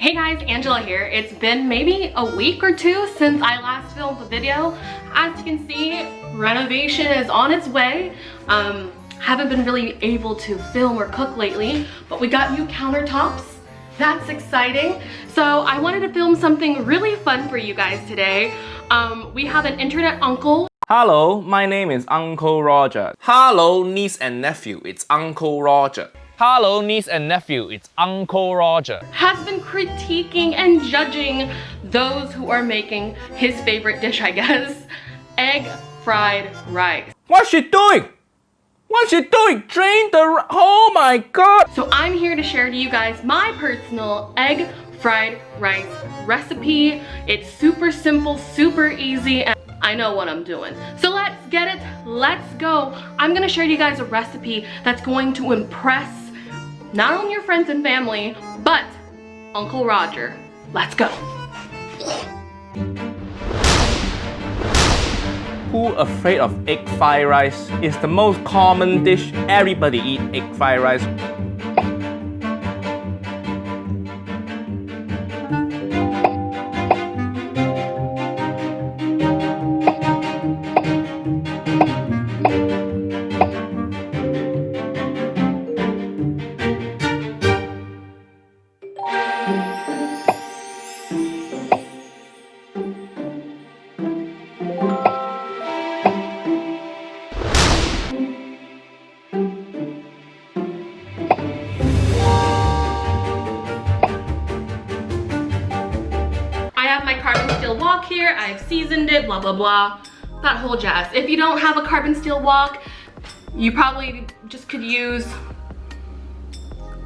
Hey guys, Angela here. It's been maybe a week or two since I last filmed a video. As you can see, renovation is on its way. Haven't been really able to film or cook lately, but we got new countertops. That's exciting. So I wanted to film something really fun for you guys today. We have an internet uncle. Hello, my name is Uncle Roger. Hello, niece and nephew, it's Uncle Roger. Hello, niece and nephew, it's Uncle Roger. Has been critiquing and judging those who are making his favorite dish, I guess, egg fried rice. What's she doing? What's she doing? Drain the... Oh my god! So I'm here to share to you guys my personal egg fried rice recipe. It's super simple, super easy, and I know what I'm doing. So let's get it, let's go. I'm gonna share you guys a recipe that's going to impress not only your friends and family, but Uncle Roger. Let's go. Who afraid of egg fried rice? It's the most common dish. Everybody eat egg fried rice. Carbon steel wok here. I've seasoned it, blah blah blah, that whole jazz. If you don't have a carbon steel wok, you probably just could use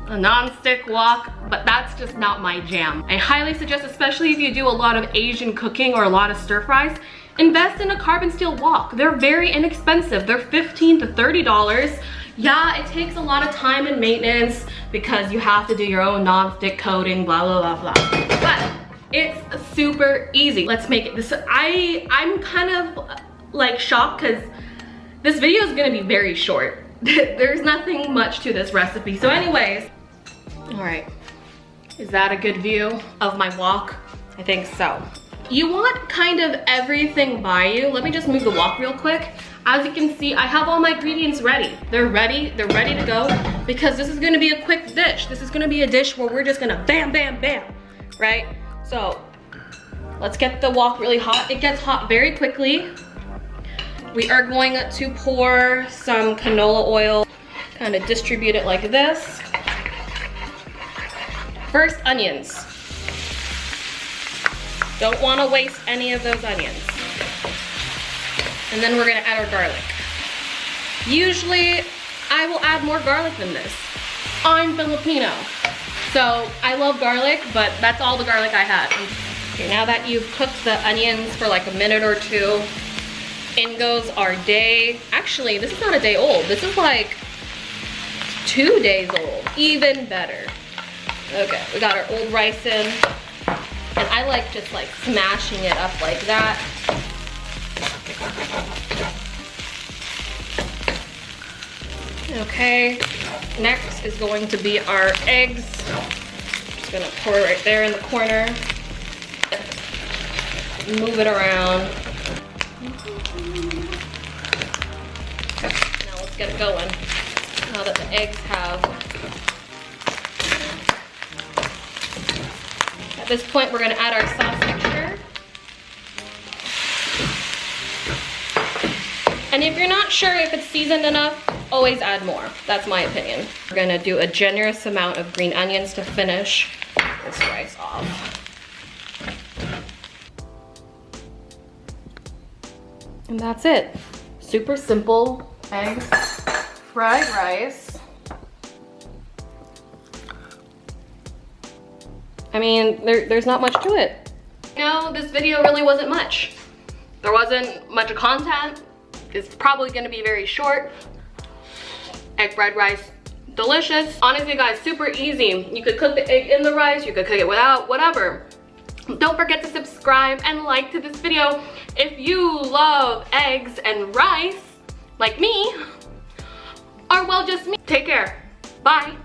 a non-stick wok, but that's just not my jam. I highly suggest, especially if you do a lot of Asian cooking or a lot of stir fries, invest in a carbon steel wok. They're very inexpensive. They're $15 to $30. Yeah, it takes a lot of time and maintenance because you have to do your own non-stick coating, blah blah blah blah, but it's super easy. Let's make it. I'm kind of like shocked because this video is gonna be very short. There's nothing much to this recipe. So anyways, all right, is that a good view of my wok? I think so. You want kind of everything by you. Let me just move the wok real quick. As you can see, I have all my ingredients ready. They're ready to go because this is gonna be a quick dish. This is gonna be a dish where we're just gonna bam, bam, bam, right? So let's get the wok really hot. It gets hot very quickly. We are going to pour some canola oil, kind of distribute it like this. First, onions. Don't want to waste any of those onions. And then we're gonna add our garlic. Usually, I will add more garlic than this. I'm Filipino. So I love garlic, but that's all the garlic I had. Okay, now that you've cooked the onions for like a minute or two, in goes our day. Actually, this is not a day old. This is like 2 days old, even better. Okay, we got our old rice in. And I like just like smashing it up like that. Okay, next is going to be our eggs. Just gonna pour right there in the corner. Move it around. Okay, now let's get it going. Now that the eggs have. At this point, we're gonna add our sauce mixture. And if you're not sure if it's seasoned enough, always add more. That's my opinion. We're gonna do a generous amount of green onions to finish this rice off. And that's it. Super simple egg fried rice. I mean, there's not much to it. You know, this video really wasn't much. There wasn't much content. It's probably gonna be very short. Egg fried rice, delicious. Honestly guys, super easy. You could cook the egg in the rice, you could cook it without, whatever. Don't forget to subscribe and like to this video if you love eggs and rice, like me, or well, just me. Take care, bye.